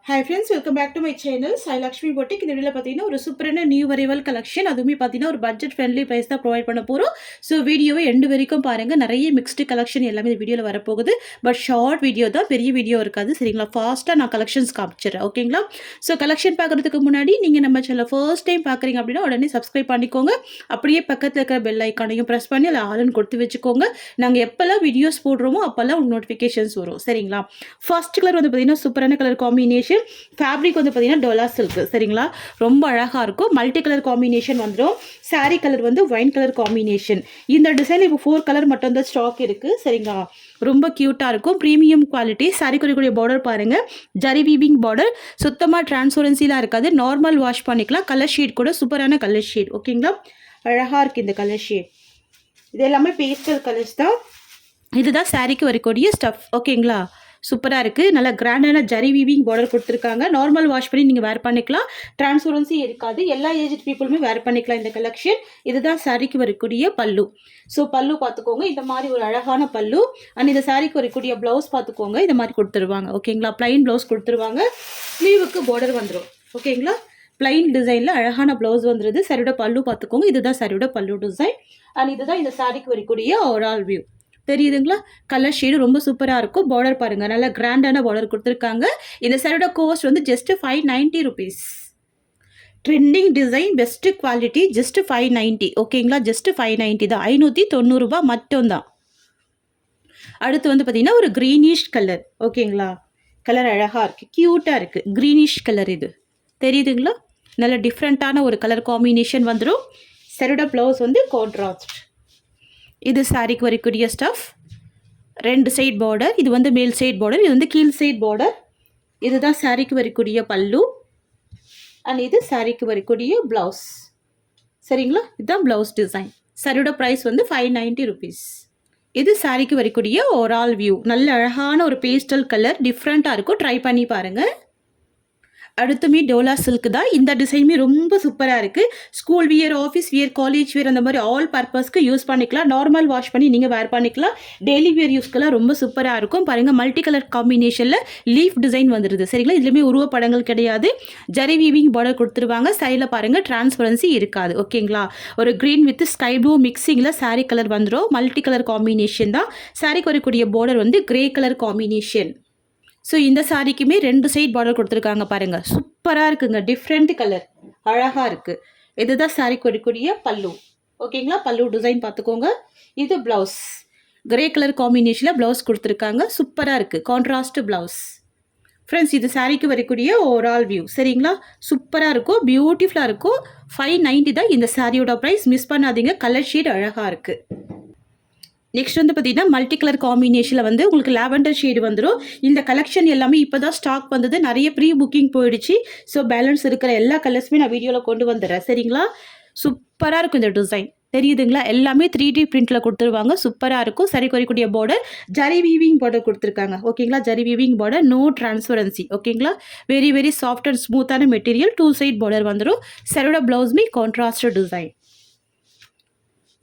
Hi friends, welcome back to my channel Sai Lakshmi boutique. இந்த வீடியோவில் பார்த்தீங்கன்னா ஒரு சூப்பரான நியூ வரைவல் கலெக்ஷன், அதுவுமே பார்த்தீங்கன்னா ஒரு பட்ஜெட் ஃப்ரெண்ட்லி ப்ரைஸ் தான் ப்ரொவைட் பண்ண போகிறோம். ஸோ வீடியோவை எண்டு வரைக்கும் பாருங்கள். நிறைய மிக்ஸ்டு கலெக்ஷன் எல்லாமே இந்த வீடியோவில் வரப்போகுது. பட் ஷார்ட் வீடியோ தான், பெரிய வீடியோ இருக்காது. சரிங்களா? ஃபாஸ்ட்டாக நான் கலெக்ஷன்ஸ் காமிச்சிடுறேன். ஓகேங்களா? ஸோ கலெக்ஷன் பார்க்குறதுக்கு முன்னாடி நீங்கள் நம்ம சேனல் ஃபர்ஸ்ட் டைம் பார்க்குறீங்க அப்படின்னா உடனே சப்ஸ்கிரைப் பண்ணிக்கோங்க. அப்படியே பக்கத்தில் இருக்கிற பெல் ஐக்கானையும் ப்ரெஸ் பண்ணி அதில் ஆளுன்னு கொடுத்து வச்சுக்கோங்க. நாங்கள் எப்போல்லாம் வீடியோஸ் போடுறோமோ அப்போல்லாம் உங்களுக்கு நோட்டிஃபிகேஷன்ஸ் வரும். சரிங்களா? ஃபர்ஸ்ட் கலர் வந்து பார்த்தீங்கன்னா சூப்பரான கலர் காம்பினேஷன். ஃபேப்ரிக் வந்து பார்த்தீங்கன்னா டோலா சில்க். சரிங்களா? ரொம்ப அழகாக இருக்கும். மல்டி கலர் காம்பினேஷன் வந்துடும். சாரீ கலர் வந்து ஒயின் கலர் காம்பினேஷன். இந்த டிசைன் இப்போ 4 கலர் மட்டும் தான் ஸ்டாக் இருக்குது. சரிங்களா? ரொம்ப க்யூட்டாக இருக்கும். Premium quality. சாரீ குறிக்கூடிய பார்டர் பாருங்கள். Zari weaving border. சுத்தமாக டிரான்ஸ்பரன்சிலாம் இருக்காது. நார்மல் வாஷ் பண்ணிக்கலாம். கலர் ஷேட் கூட சூப்பரான கலர் ஷேட். ஓகேங்களா? அழகாக இருக்குது இந்த கலர் ஷேட். இது எல்லாமே பேஸ்டல் கலர்ஸ் தான். இதுதான் சாரீக்கு வரக்கூடிய ஸ்டஃப். ஓகேங்களா? சூப்பராக இருக்குது. நல்லா கிராண்டான ஜரி வீவிங் பார்டர் கொடுத்துருக்காங்க. நார்மல் வாஷ் பண்ணி நீங்கள் வேர் பண்ணிக்கலாம். டிரான்ஸ்பரன்சி இருக்காது. எல்லா ஏஜ் பீப்புளுமே வேர் பண்ணிக்கலாம் இந்த கலெக்ஷன். இதுதான் சாரீக்கு வரக்கூடிய பல்லு. ஸோ பல்லு பார்த்துக்கோங்க. இந்த மாதிரி ஒரு அழகான பல்லு. அண்ட் இந்த சாரீக்கு வரக்கூடிய ப்ளவுஸ் பார்த்துக்கோங்க. இந்த மாதிரி கொடுத்துருவாங்க. ஓகேங்களா? பிளைன் ப்ளவுஸ் கொடுத்துருவாங்க. ஸ்லீவுக்கு பார்டர் வந்துடும். ஓகேங்களா? பிளைன் டிசைனில் அழகான ப்ளவுஸ் வந்துடுது. சாரியோட பல்லு பார்த்துக்கோங்க. இதுதான் சாரியோட பல்லு டிசைன். அண்ட் இதுதான் இந்த சாரீக்கு வரக்கூடிய ஓவரால் வியூ. தெரியுதுங்களா? கலர் ஷேடு ரொம்ப சூப்பராக இருக்கும். பார்டர் பாருங்கள், நல்லா கிராண்டான பார்டர் கொடுத்துருக்காங்க. இந்த சாரியோட கோஸ்ட் வந்து just 590 rupees. Trending design, best quality, just 590. ஓகேங்களா? ஜஸ்ட் 590 தான். 590 ரூபா மட்டும்தான். அடுத்து வந்து பார்த்தீங்கன்னா ஒரு க்ரீனிஷ் கலர். ஓகேங்களா? கலர் அழகாக இருக்குது, க்யூட்டாக இருக்குது. க்ரீனிஷ் கலர் இது தெரியுதுங்களா? நல்ல டிஃப்ரெண்ட்டான ஒரு கலர் காம்பினேஷன் வந்துடும். சாரியோட ப்ளவுஸ் வந்து கான்ட்ராஸ்ட். இது சாரிக்கு வரக்கூடிய ஸ்டஃப். 2 side border. இது வந்து மேல் சைட் பார்டர், இது வந்து கீழ் சைட் பார்டர். இதுதான் சாரிக்கு வரக்கூடிய பல்லு. அண்ட் இது சாரிக்கு வரக்கூடிய ப்ளவுஸ். சரிங்களா? இதுதான் ப்ளவுஸ் டிசைன். சாரியோட ப்ரைஸ் வந்து 590 rupees. இது சாரிக்கு வரக்கூடிய ஓவரால் வியூ. நல்ல அழகான ஒரு பேஸ்டல் கலர், டிஃப்ரெண்ட்டாக இருக்கும். ட்ரை பண்ணி பாருங்கள். அடுத்துமே டோலா சில்க் தான். இந்த டிசைனுமே ரொம்ப சூப்பராக இருக்குது. School wear, office wear, college wear, அந்த மாதிரி ஆல் பர்பஸ்க்கு யூஸ் பண்ணிக்கலாம். நார்மல் வாஷ் பண்ணி நீங்கள் வேர் பண்ணிக்கலாம். டெய்லி வியர் யூஸ்க்கெல்லாம் ரொம்ப சூப்பராக இருக்கும். பாருங்கள், மல்டி கலர் காம்பினேஷனில் லீஃப் டிசைன் வந்துடுது. சரிங்களா? இதுலேயுமே உருவப்படங்கள் கிடையாது. ஜரி வீவிங் பார்டர் கொடுத்துருவாங்க. சைடில் பாருங்கள், டிரான்ஸ்பரன்சி இருக்காது. ஓகேங்களா? ஒரு க்ரீன் வித் ஸ்கை ப்ளூ மிக்சிங்கில் சாரீ கலர் வந்துடும். மல்டி கலர் காம்பினேஷன் தான். சாரீக்கு வரக்கூடிய பார்டர் வந்து கிரே கலர் காம்பினேஷன். ஸோ இந்த சாரிக்குமே 2 சைட் பார்டர் கொடுத்துருக்காங்க பாருங்கள். சூப்பராக இருக்குங்க. டிஃப்ரெண்ட் கலர், அழகாக இருக்குது. இதுதான் சாரிக்கு வரக்கூடிய பல்லு. ஓகேங்களா? பல்லு டிசைன் பார்த்துக்கோங்க. இது ப்ளவுஸ். கிரே கலர் காம்பினேஷனில் ப்ளவுஸ் கொடுத்துருக்காங்க. சூப்பராக இருக்குது. Contrast blouse. ஃப்ரெண்ட்ஸ், இது சாரிக்கு வரக்கூடிய ஓவரால் வியூ. சரிங்களா? சூப்பராக இருக்கும், பியூட்டிஃபுல்லாக இருக்கும். 590 தான் இந்த சாரியோட ப்ரைஸ். மிஸ் பண்ணாதீங்க. கலர் ஷேட் அழகாக இருக்குது. நெக்ஸ்ட் வந்து பார்த்தீங்கன்னா மல்டி கலர் காம்பினேஷனில் வந்து உங்களுக்கு லாவெண்டர் ஷேடு வந்துடும். இந்த கலெக்ஷன் எல்லாமே இப்போ தான் ஸ்டாக் வந்தது. நிறைய ப்ரீ புக்கிங் போயிடுச்சு. ஸோ பேலன்ஸ் இருக்கிற எல்லா கலர்ஸுமே நான் வீடியோவில் கொண்டு வந்துடுறேன். சரிங்களா? சூப்பராக இருக்கும் இந்த டிசைன். தெரியுதுங்களா? எல்லாமே 3D பிரிண்டில் கொடுத்துருவாங்க. சூப்பராக இருக்கும். சரி குறைக்கூடிய பார்டர், ஜரி வீவிங் பார்டர் கொடுத்துருக்காங்க. ஓகேங்களா? Zari weaving border, no transparency. ஓகேங்களா? வெரி வெரி சாஃப்ட் அண்ட் ஸ்மூத்தான மெட்டீரியல். 2 சைட் பார்டர் வந்துடும். சரியோட ப்ளவுஸ்மே கான்ட்ராஸ்ட் டிசைன்.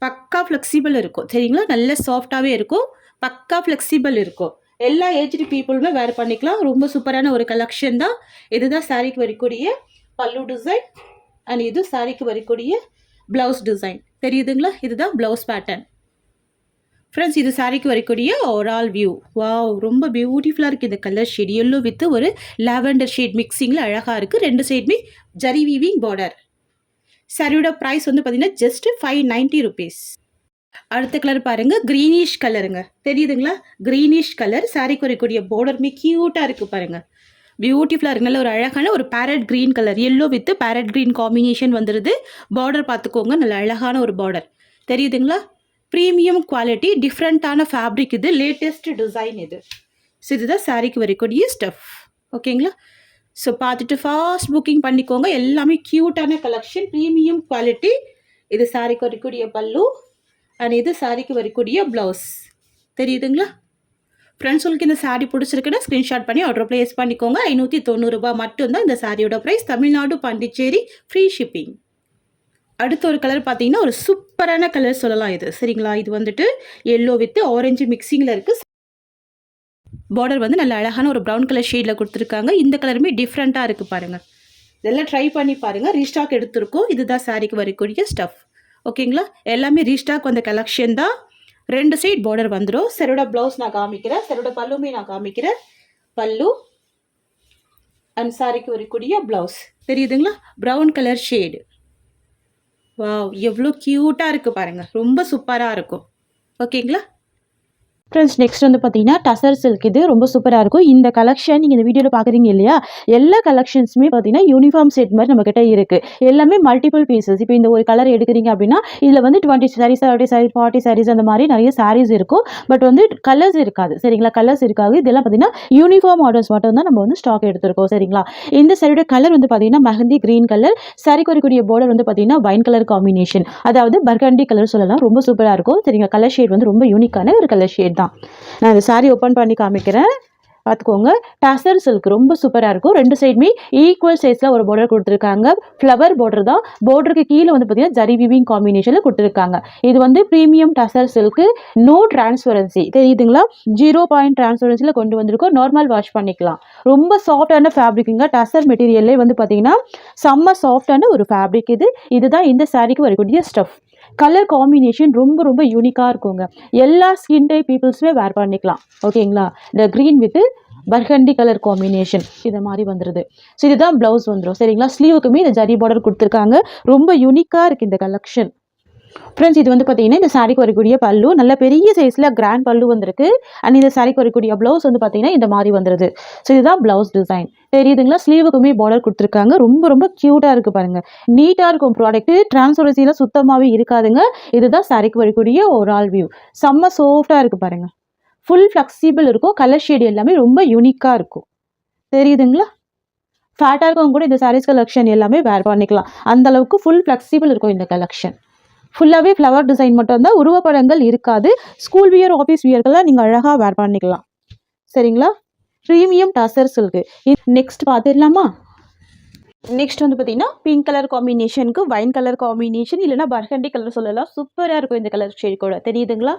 பக்கா ஃப்ளெக்சிபிள் இருக்கும். சரிங்களா? நல்ல சாஃப்டாகவே இருக்கும். பக்கா ஃப்ளெக்சிபிள் இருக்கும். எல்லா ஏஜ்டு பீப்புளுமே வேர் பண்ணிக்கலாம். ரொம்ப சூப்பரான ஒரு கலெக்ஷன் தான். இதுதான் சாரிக்கு வரக்கூடிய பல்லு டிசைன். அண்ட் இது சாரிக்கு வரக்கூடிய ப்ளவுஸ் டிசைன். தெரியுதுங்களா? இதுதான் ப்ளவுஸ் பேட்டர்ன். ஃப்ரெண்ட்ஸ், இது சாரிக்கு வரக்கூடிய ஓவரால் வியூ. வாவ், ரொம்ப பியூட்டிஃபுல்லாக இருக்குது இந்த கலர் ஷேட். எல்லோ வித் ஒரு லாவெண்டர் ஷேட் மிக்சிங்கில் அழகாக இருக்குது. 2 சைடுமே ஜரி வீவிங் பார்டர். சாரியோட ப்ரைஸ் வந்து பார்த்தீங்கன்னா ஜஸ்ட் 590 rupees. அடுத்த கலர் பாருங்கள், க்ரீனிஷ் கலருங்க. தெரியுதுங்களா? Greenish colour. சாரிக்கு வரக்கூடிய பார்டருமே க்யூட்டாக இருக்குது பாருங்கள். பியூட்டிஃபுல்லாக இருக்கு. நல்ல ஒரு அழகான ஒரு farad green colour. Yellow with farad green combination வந்துடுது. பார்டர் பார்த்துக்கோங்க. நல்ல அழகான ஒரு பார்டர். தெரியுதுங்களா? ப்ரீமியம் குவாலிட்டி, டிஃப்ரெண்ட்டான ஃபேப்ரிக். இது லேட்டஸ்ட் டிசைன் இது. ஸோ இதுதான் சாரிக்கு வரக்கூடிய ஸ்டஃப். ஓகேங்களா? ஸோ பார்த்துட்டு ஃபாஸ்ட் புக்கிங் பண்ணிக்கோங்க. எல்லாமே க்யூட்டான கலெக்ஷன், ப்ரீமியம் குவாலிட்டி. இது சாரிக்கு வரக்கூடிய பல்லு. அண்ட் இது சாரிக்கு வரக்கூடிய ப்ளவுஸ். தெரியுதுங்களா? ஃப்ரெண்ட்ஸ், உங்களுக்கு இந்த சாரீ பிடிச்சிருக்குன்னா ஸ்க்ரீன்ஷாட் பண்ணி ஆர்டர் ப்ளேஸ் பண்ணிக்கோங்க. 590 ரூபா மட்டும்தான் இந்த சாரியோட price. Tamil Nadu, Pondicherry, free shipping. அடுத்த ஒரு கலர் பார்த்தீங்கன்னா ஒரு சூப்பரான கலர் சொல்லலாம் இது. சரிங்களா? இது வந்துட்டு எல்லோ வித் ஆரஞ்சு மிக்சிங்கில் இருக்குது. பார்டர் வந்து நல்ல அழகான ஒரு ப்ரௌன் கலர் ஷேடில் கொடுத்துருக்காங்க. இந்த கலருமே டிஃப்ரெண்ட்டாக இருக்குது பாருங்கள். இதெல்லாம் ட்ரை பண்ணி பாருங்கள். ரீஸ்டாக் எடுத்திருக்கோம். இதுதான் சாரிக்கு வரக்கூடிய ஸ்டஃப். ஓகேங்களா? எல்லாமே ரீஸ்டாக் வந்த கலெக்ஷன் தான். 2 சைட் பார்டர் வந்துடும். சரோட ப்ளவுஸ் நான் காமிக்கிறேன். சரோட பல்லுமே நான் காமிக்கிறேன். பல்லு அண்ட் சாரிக்கு வரக்கூடிய ப்ளவுஸ் தெரியுதுங்களா? Brown colour shade. வாவ், எவ்வளோ க்யூட்டாக இருக்குது பாருங்கள். ரொம்ப சூப்பராக இருக்கும். ஓகேங்களா ஃப்ரெண்ட்ஸ்? நெக்ஸ்ட் வந்து பார்த்தீங்கன்னா டசர் சில்க். இது ரொம்ப சூப்பராக இருக்கும். இந்த கலெக்ஷன் நீங்கள் இந்த வீடியோவில் பார்க்குறீங்க இல்லையா, எல்லா கலெக்ஷன்ஸுமே பார்த்தீங்கன்னா யூனிஃபார்ம் செட் மாதிரி நம்மக்கிட்ட இருக்குது. எல்லாமே மல்டிபிள் பீசஸ். இப்போ இந்த ஒரு கலர் எடுக்கிறீங்க அப்படின்னா இதில் வந்து 20 சாரீஸ், 30 சாரீஸ், 40 சாரீஸ் அந்த மாதிரி நிறைய சாரீஸ் இருக்கும். பட் வந்து கலர்ஸ் இருக்காது. சரிங்களா? கலர்ஸ் இருக்காது. இதெல்லாம் பார்த்தீங்கன்னா யூனிஃபார்ம் ஆர்டர்ஸ் மட்டும் தான் நம்ம வந்து ஸ்டாக் எடுத்திருக்கோம். சரிங்களா? இந்த சாரியோட கலர் வந்து பார்த்தீங்கன்னா மெஹந்தி கிரீன் கலர். சாரிக்கு வரக்கூடிய பார்டர் வந்து பார்த்தீங்கன்னா வைன் கலர் காம்பினேஷன், அதாவது பர்கண்டி கலர் சொல்லலாம். ரொம்ப சூப்பராக இருக்கும். சரிங்களா? கலர் ஷேட் வந்து ரொம்ப யூனிக்கான ஒரு கலர் ஷேட் தான். நான் இந்த சாரி ஓப்பன் பண்ணி காமிக்கிறேன். பார்த்துக்கோங்க. டசர் சில்க் ரொம்ப சூப்பராக இருக்கும். 2 சைடுமே ஈக்குவல் சைஸில் ஒரு பார்டர் கொடுத்துருக்காங்க. ஃப்ளவர் பார்டர் தான். பார்டருக்கு கீழே வந்து பார்த்தீங்கன்னா ஜரி வீவிங் காம்பினேஷனில் கொடுத்துருக்காங்க. இது வந்து premium tussar silk. No transparency தெரியுதுங்களா? 0 டிரான்ஸ்பரன்சியில் கொண்டு வந்திருக்கோம். நார்மல் வாஷ் பண்ணிக்கலாம். ரொம்ப சாஃப்டான ஃபேப்ரிக்குங்க. டசர் மெட்டீரியல்லே வந்து பார்த்தீங்கன்னா செம்ம சாஃப்டான ஒரு ஃபேப்ரிக் இது. இதுதான் இந்த சாரிக்கு வரக்கூடிய ஸ்டஃப். கலர் காம்பினேஷன் ரொம்ப ரொம்ப யூனிக்காக இருக்குங்க. எல்லா ஸ்கின் டைப் பீப்புள்ஸுமே வேர் பண்ணிக்கலாம். ஓகேங்களா? இந்த green with burgundy colour combination இது மாதிரி வந்துடுது. ஸோ இதுதான் ப்ளவுஸ் வந்துடும். சரிங்களா? ஸ்லீவுக்குமே இந்த ஜரி பார்டர் கொடுத்துருக்காங்க. ரொம்ப யூனிக்காக இருக்குது இந்த கலெக்ஷன். ஃப்ரெண்ட்ஸ், இது வந்து பார்த்தீங்கன்னா இந்த சாரிக்கு வரக்கூடிய பல்லு நல்ல பெரிய சைஸில் கிராண்ட் பல்லு வந்திருக்கு. அண்ட் இந்த சாரிக்கு வரக்கூடிய ப்ளவுஸ் வந்து பார்த்தீங்கன்னா இந்த மாதிரி வந்துடுது. ஸோ இதுதான் ப்ளவுஸ் டிசைன். தெரியுதுங்களா? ஸ்லீவுக்குமே பார்டர் கொடுத்துருக்காங்க. ரொம்ப ரொம்ப க்யூட்டாக இருக்குது பாருங்கள். நீட்டாக இருக்கும் ப்ராடக்ட்டு. டிரான்ஸ்பரன்சியில் சுத்தமாகவே இருக்காதுங்க. இதுதான் சாரிக்கு வரக்கூடிய ஒரு ஆல் வியூ. செம்ம சாஃப்டாக இருக்குது பாருங்கள். ஃபுல் ஃப்ளெக்சிபிள் இருக்கும். கலர் ஷேடு எல்லாமே ரொம்ப யூனிக்காக இருக்கும். தெரியுதுங்களா? ஃபேட்டாக இருக்கவங்க கூட இந்த சாரீஸ் கலெக்ஷன் எல்லாமே வேர் பண்ணிக்கலாம். அந்தளவுக்கு ஃபுல் ஃப்ளெக்சிபிள் இருக்கும் இந்த கலெக்ஷன். ஃபுல்லாகவே ஃப்ளவர் டிசைன் மட்டும் தான். உருவப்படங்கள் இருக்காது. ஸ்கூல் வியர், ஆஃபீஸ் வியர்கள்லாம் நீங்கள் அழகாக வேர் பண்ணிக்கலாம். சரிங்களா? Premium tussar silk. நெக்ஸ்ட் பார்த்துடலாமா? நெக்ஸ்ட் வந்து பார்த்தீங்கன்னா பிங்க் கலர் காம்பினேஷனுக்கு வைன் கலர் காம்பினேஷன், இல்லைனா பர்கண்டி கலர் சொல்லலாம். சூப்பராக இருக்கும் இந்த கலர் ஷேட் கூட. தெரியுதுங்களா?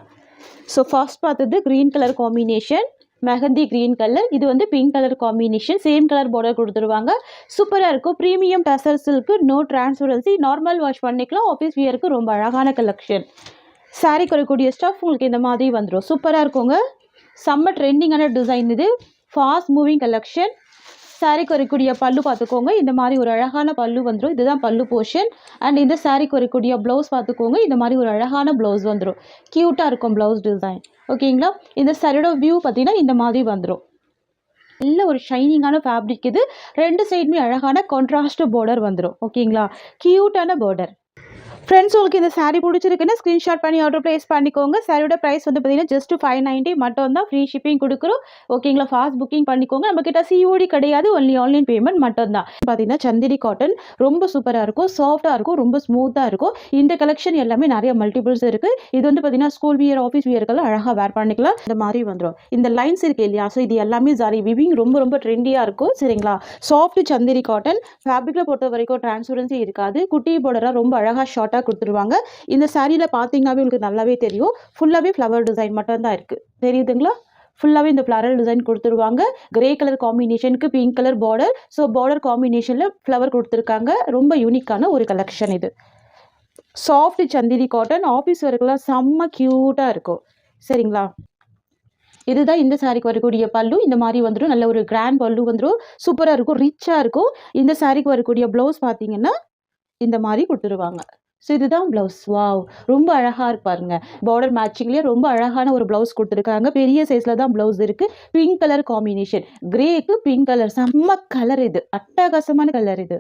ஸோ ஃபர்ஸ்ட் பார்த்தது green colour combination, mehndi green colour. இது வந்து pink colour combination. Same colour border கொடுத்துருவாங்க. சூப்பராக இருக்கும். Premium tussar silk. No transparency. Normal wash பண்ணிக்கலாம். ஆஃபீஸ் வியருக்கு ரொம்ப அழகான கலெக்ஷன். சாரி வரக்கூடிய ஸ்டஃப் உங்களுக்கு இந்த மாதிரி வந்துடும். சூப்பராக இருக்குங்க. செம்ம ட்ரெண்டிங்கான டிசைன் இது. Fast moving collection. சாரிக்கு வரக்கூடிய பல்லு பார்த்துக்கோங்க. இந்த மாதிரி ஒரு அழகான பல்லு வந்துடும். இதுதான் பல்லு போர்ஷன். அண்ட் இந்த சாரிக்கு வரக்கூடிய ப்ளவுஸ் பார்த்துக்கோங்க. இந்த மாதிரி ஒரு அழகான ப்ளவுஸ் வந்துடும். க்யூட்டாக இருக்கும் ப்ளவுஸ் டிசைன். ஓகேங்களா? இந்த சாரியோட வியூ பார்த்தீங்கன்னா இந்த மாதிரி வந்துடும். நல்ல ஒரு ஷைனிங்கான ஃபேப்ரிக் இது. 2 சைடுமே அழகான கான்ட்ராஸ்ட் பார்டர் வந்துடும். ஓகேங்களா? க்யூட்டான பார்டர். ஃப்ரெண்ட்ஸ், உங்களுக்கு இந்த சாரீ பிடிச்சிருக்குன்னா ஸ்க்ரீன்ஷாட் பண்ணி ஆர்டர் ப்ளேஸ் பண்ணிக்கோங்க. சாரியோட ப்ரைஸ் வந்து பார்த்தீங்கன்னா ஜஸ்ட் 590 மட்டும் தான். ஃப்ரீ ஷிப்பிங் கொடுக்குறோம். ஓகேங்களா? ஃபாஸ்ட் புக்கிங் பண்ணிக்கோங்க. நம்மக்கிட்ட சிஓடி கிடையாது. ஒன்லி ஆன்லைன் பேமெண்ட் மட்டும் தான். பார்த்தீங்கன்னா சந்திரி காட்டன் ரொம்ப சூப்பராக இருக்கும். சாஃப்டாக இருக்கும். ரொம்ப ஸ்மூத்தாக இருக்கும். இந்த கலெக்ஷன் எல்லாமே நிறைய மல்டிபிள்ஸ் இருக்குது. இது வந்து பார்த்தீங்கன்னா ஸ்கூல் வியர், ஆஃபீஸ் வியர்கள்லாம் அழகாக வேர் பண்ணிக்கலாம். இந்த மாதிரி வந்துடும். இந்த லைன்ஸ் இருக்குது இல்லையா? ஸோ இது எல்லாமே ஜரி விவிங் ரொம்ப ரொம்ப ட்ரெண்டியாக இருக்கும். சரிங்களா? சாஃப்ட் சந்திரி காட்டன் ஃபேப்ரிக்கை பொறுத்த வரைக்கும் டிரான்ஸ்பரன்சி இருக்காது. குட்டி பார்டராக ரொம்ப அழகாக ஷார்ட்டாக கொடுத்துருவாங்க. இந்த சாரியில் பார்த்தீங்கன்னாவே உங்களுக்கு நல்லாவே தெரியும். ஃபுல்லாகவே ஃப்ளவர் டிசைன் மட்டும் தான் இருக்குது. தெரியுதுங்களா? ஃபுல்லாகவே இந்த ஃப்ளரல் டிசைன் கொடுத்துருவாங்க. கிரே கலர் காம்பினேஷனுக்கு pink colour border. So border காம்பினேஷனில் ஃப்ளவர் கொடுத்துருக்காங்க. ரொம்ப யூனிக்கான ஒரு கலெக்ஷன் இது. Soft Chanderi cotton. ஆஃபீஸ் ஒர்க்கெலாம் செம்ம க்யூட்டாக இருக்கும். சரிங்களா? இதுதான் இந்த சாரிக்கு வரக்கூடிய பல்லு. இந்த மாதிரி வந்துடும். நல்ல ஒரு கிராண்ட் பல்லு வந்துடும். சூப்பராக இருக்கும். ரிச்சாக இருக்கும். இந்த சாரிக்கு வரக்கூடிய ப்ளவுஸ் பார்த்தீங்கன்னா இந்த மாதிரி கொடுத்துருவாங்க. ஸோ இதுதான் ப்ளவுஸ். வாவ், ரொம்ப அழகாக இருப்பாருங்க. பார்டர் மேட்சிங்லேயே ரொம்ப அழகான ஒரு ப்ளவுஸ் கொடுத்துருக்காங்க. பெரிய சைஸில் தான் ப்ளவுஸ் இருக்குது. Pink colour combination. கிரேக்கு பிங்க் கலர். செம்ம கலர் இது. அட்டகாசமான கலர் இது.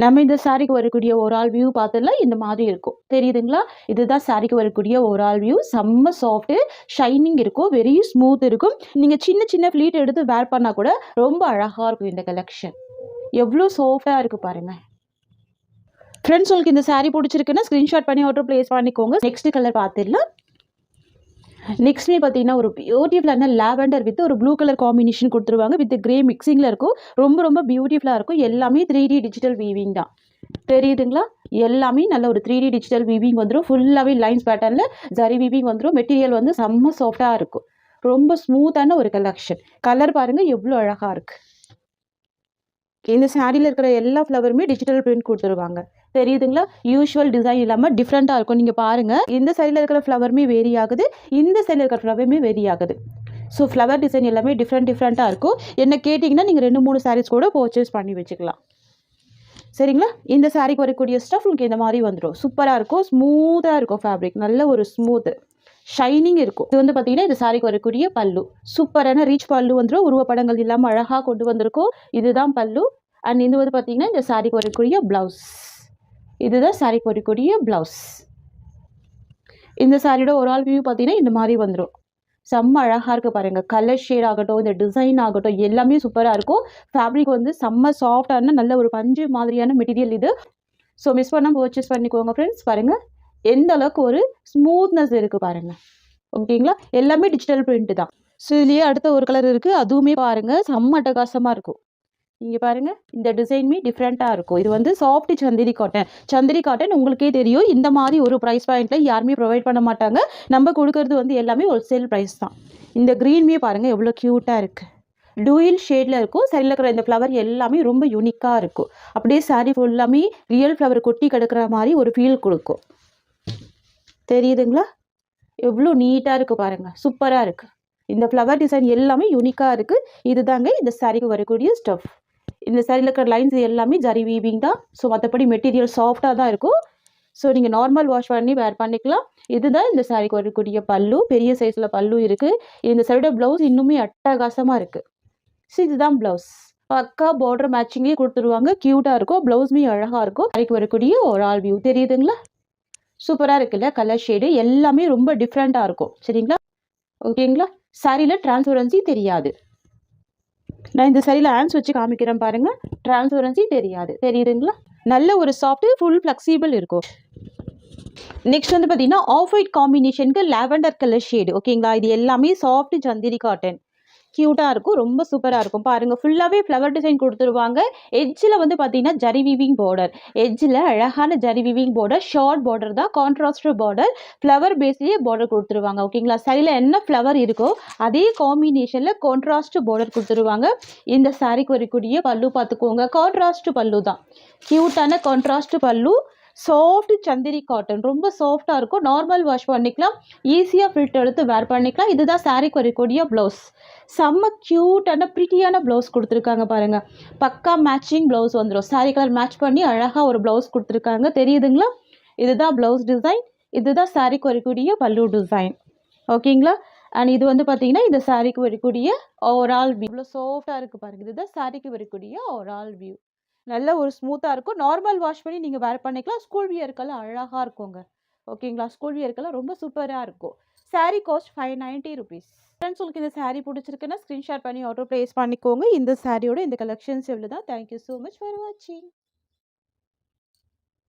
நம்ம இந்த சாரிக்கு வரக்கூடிய ஒரு ஆல் வியூ பார்த்துடலாம். இந்த மாதிரி இருக்கும். தெரியுதுங்களா? இதுதான் சாரிக்கு வரக்கூடிய ஒரு ஆல் வியூ. செம்ம சாஃப்ட்டு, ஷைனிங் இருக்கும். வெரி ஸ்மூத் இருக்கும். நீங்கள் சின்ன சின்ன ஃப்ளீட் எடுத்து வேர் பண்ணால் கூட ரொம்ப அழகாக இருக்கும் இந்த கலெக்ஷன். எவ்வளோ சாஃப்டாக இருக்குது பாருங்கள். ஃப்ரெண்ட்ஸ், உங்களுக்கு இந்த சாரீ பிடிச்சிருக்குன்னா ஸ்க்ரீன்ஷாட் பண்ணி ஆர்டர் ப்ளேஸ் பண்ணிக்கோங்க. நெக்ஸ்ட் கலர் பார்த்துடலாம். நெக்ஸ்ட்மே பார்த்தீங்கன்னா ஒரு பியூட்டிஃபுல்லான லாவெண்டர் வித் ஒரு ப்ளூ கலர் காம்பினேஷன் கொடுத்துருவாங்க. வித் கிரே மிக்சிங்கில் இருக்கும். ரொம்ப ரொம்ப பியூட்டிஃபுல்லாக இருக்கும். எல்லாமே 3D டிஜிட்டல் வீவிங் தான். தெரியுதுங்களா? எல்லாமே நல்ல ஒரு 3D டிஜிட்டல் வீவிங் வந்துடும். ஃபுல்லாகவே லைன்ஸ் பேட்டர்னில் ஜரி வீவிங் வந்துடும். மெட்டீரியல் வந்து செம்ம சாஃப்டாக இருக்கும். ரொம்ப ஸ்மூத்தான ஒரு கலெக்ஷன். கலர் பாருங்க எவ்வளோ அழகா இருக்கு. இந்த சாரியில் இருக்கிற எல்லா ஃப்ளவருமே டிஜிட்டல் பிரிண்ட் கொடுத்துருவாங்க. தெரியுதுங்களா? யூஷுவல் டிசைன் இல்லாமல் டிஃப்ரெண்ட்டாக இருக்கும். நீங்கள் பாருங்கள், இந்த சைடில் இருக்கிற ஃப்ளவருமே வேரி ஆகுது, இந்த சைடில் இருக்கிற ஃப்ளவருமே வேரி ஆகுது. ஸோ ஃப்ளவர் டிசைன் எல்லாமே டிஃப்ரெண்ட்டாக இருக்கும். என்ன கேட்டிங்கன்னா நீங்கள் 2-3 சாரீஸ் கூட பர்ச்சேஸ் பண்ணி வச்சுக்கலாம். சரிங்களா? இந்த சாரிக்கு வரக்கூடிய ஸ்டஃப் உங்களுக்கு இந்த மாதிரி வந்துடும். சூப்பராக இருக்கும், ஸ்மூத்தாக இருக்கும் ஃபேப்ரிக், நல்ல ஒரு ஸ்மூத்து ஷைனிங் இருக்கும். இது வந்து பார்த்தீங்கன்னா இந்த சாரிக்கு வரக்கூடிய பல்லு, சூப்பரான ரீச் பல்லு வந்துடும். உருவப்படங்கள் இல்லாமல் அழகாக கொண்டு வந்திருக்கும். இதுதான் பல்லு. அண்ட் இது வந்து பார்த்தீங்கன்னா இந்த சாரிக்கு வரக்கூடிய ப்ளவுஸ். இதுதான் சாரிக்கு வரக்கூடிய ப்ளவுஸ். இந்த சாரியோட ஒரு ஆல் வியூ பார்த்தீங்கன்னா இந்த மாதிரி வந்துடும். செம்ம அழகாக இருக்குது பாருங்கள். கலர் ஷேட் ஆகட்டும், இந்த டிசைன் ஆகட்டும், எல்லாமே சூப்பராக இருக்கும். ஃபேப்ரிக் வந்து செம்ம சாஃப்டான நல்ல ஒரு பஞ்சு மாதிரியான மெட்டீரியல் இது. ஸோ மிஸ் பண்ணாமல் பர்ச்சேஸ் பண்ணிக்கோங்க ஃப்ரெண்ட்ஸ். பாருங்கள் எந்த அளவுக்கு ஒரு ஸ்மூத்னஸ் இருக்குது பாருங்கள். ஓகேங்களா? எல்லாமே டிஜிட்டல் பிரிண்ட்டு தான். ஸோ இதுலேயே அடுத்த ஒரு கலர் இருக்குது, அதுவுமே பாருங்கள் செம்ம அட்டகாசமாக இருக்கும். இங்கே பாருங்கள், இந்த டிசைனுமே டிஃப்ரெண்ட்டாக இருக்கும். இது வந்து சாஃப்ட் சந்திரி காட்டன். சந்திரி காட்டன் உங்களுக்கே தெரியும், இந்த மாதிரி ஒரு ப்ரைஸ் பாயிண்ட்டில் யாருமே ப்ரொவைட் பண்ண மாட்டாங்க. நம்ம கொடுக்கறது வந்து எல்லாமே ஹோல்சேல் ப்ரைஸ் தான். இந்த க்ரீன்மே பாருங்கள் எவ்வளோ க்யூட்டாக இருக்குது. டூயில் ஷேடில் இருக்கும். சரியில் இருக்கிற இந்த ஃப்ளவர் எல்லாமே ரொம்ப யூனிக்காக இருக்கும். அப்படியே சாரீ ஃபுல்லாமே ரியல் ஃப்ளவர் கொட்டி கிடக்கிற மாதிரி ஒரு ஃபீல் கொடுக்கும். தெரியுதுங்களா? எவ்வளோ நீட்டாக இருக்குது பாருங்கள், சூப்பராக இருக்குது. இந்த ஃப்ளவர் டிசைன் எல்லாமே யூனிக்காக இருக்குது. இதுதாங்க இந்த சாரீக்கு வரக்கூடிய ஸ்டஃப். இந்த சாரியில் இருக்கிற லைன்ஸ் எல்லாமே ஜரி வீவிங் தான். ஸோ மற்றபடி மெட்டீரியல் சாஃப்டாக தான் இருக்கும். ஸோ நீங்கள் நார்மல் வாஷ் பண்ணி வேர் பண்ணிக்கலாம். இதுதான் இந்த சாரிக்கு வரக்கூடிய பல்லு. பெரிய சைஸில் பல்லு இருக்குது. இந்த சைடோட ப்ளவுஸ் இன்னுமே அட்டகாசமாக இருக்குது. ஸோ இதுதான் ப்ளவுஸ். பக்கா பார்டர் மேட்சிங்லேயே கொடுத்துருவாங்க. க்யூட்டாக இருக்கும். ப்ளவுஸ்மே அழகாக இருக்கும். சாரிக்கு வரக்கூடிய ஒரு ஆல் வியூ தெரியுதுங்களா? சூப்பராக இருக்குல்ல? கலர் ஷேடு எல்லாமே ரொம்ப டிஃப்ரெண்ட்டாக இருக்கும். சரிங்களா? ஓகேங்களா? சாரியில் டிரான்ஸ்பரன்சி தெரியாது. நான் இந்த சாரியில் ஹேண்ட்ஸ் வச்சு காமிக்கிறேன் பாருங்கள். டிரான்ஸ்பரன்சி தெரியாது. தெரியுதுங்களா? நல்ல ஒரு சாஃப்ட் ஃபுல் ஃப்ளெக்சிபிள் இருக்கும். நெக்ஸ்ட் வந்து பார்த்தீங்கன்னா ஆஃப் ஒயிட் காம்பினேஷனுக்கு லாவெண்டர் கலர் ஷேடு. ஓகேங்களா? இது எல்லாமே சாஃப்ட் சந்திரி காட்டன். க்யூட்டாக இருக்கும். ரொம்ப சூப்பராக இருக்கும். பாருங்கள் ஃபுல்லாகவே ஃப்ளவர் டிசைன் கொடுத்துருவாங்க. எட்ஜில் வந்து பார்த்தீங்கன்னா ஜரி வீவிங் பார்டர். எட்ஜில் அழகான zari weaving border. Short border தான், கான்ட்ராஸ்ட் பார்டர். ஃப்ளவர் பேஸ்லேயே பார்டர் கொடுத்துருவாங்க. ஓகேங்களா? சைடில் என்ன ஃப்ளவர் இருக்கோ அதே காம்பினேஷனில் கான்ட்ராஸ்ட் பார்டர் கொடுத்துருவாங்க. இந்த சாரிக்கு வரக்கூடிய பல்லு பார்த்துக்கோங்க, கான்ட்ராஸ்ட் பல்லு தான். க்யூட்டான கான்ட்ராஸ்ட் பல்லு. சாஃப்ட் சந்திரி காட்டன், ரொம்ப சாஃப்டாக இருக்கும். நார்மல் வாஷ் பண்ணிக்கலாம், ஈஸியாக ஃபில்டர் எடுத்து வேர் பண்ணிக்கலாம். இதுதான் சாரிக்கு வரக்கூடிய ப்ளவுஸ். செம்ம க்யூட்டான ப்ரிட்டியான ப்ளவுஸ் கொடுத்துருக்காங்க பாருங்கள். பக்கா மேட்சிங் ப்ளவுஸ் வந்துடும். சாரி கலர் மேட்ச் பண்ணி அழகாக ஒரு ப்ளவுஸ் கொடுத்துருக்காங்க. தெரியுதுங்களா? இதுதான் ப்ளவுஸ் டிசைன். இதுதான் சாரிக்கு வரக்கூடிய பல்லு டிசைன். ஓகேங்களா? அண்ட் இது வந்து பார்த்தீங்கன்னா இந்த சாரிக்கு வரக்கூடிய ஓவரால் வியூ. இவ்வளோ சாஃப்டாக இருக்குது பாருங்கள். இதுதான் சாரிக்கு வரக்கூடிய ஓவரால் வியூ. நல்ல ஒரு ஸ்மூத்தாக இருக்கும். நார்மல் வாஷ் பண்ணி நீங்கள் வேர் பண்ணிக்கலாம். ஸ்கூல் வியருக்கெல்லாம் அழகாக இருக்குங்க. ஓகேங்களா? ஸ்கூல் வியருக்கெல்லாம் ரொம்ப சூப்பராக இருக்கும். Sari cost 590 rupees. ஃப்ரெண்ட்ஸ், உங்களுக்கு இந்த சாரீ பிடிச்சிருக்குன்னா ஸ்க்ரீன்ஷாட் பண்ணி ஆர்டர் ப்ளேஸ் பண்ணிக்கோங்க. இந்த சாரியோட இந்த கலெக்ஷன்ஸ் எவ்வளோ தான். தேங்க்யூ ஸோ மச் ஃபார் வாட்சிங்.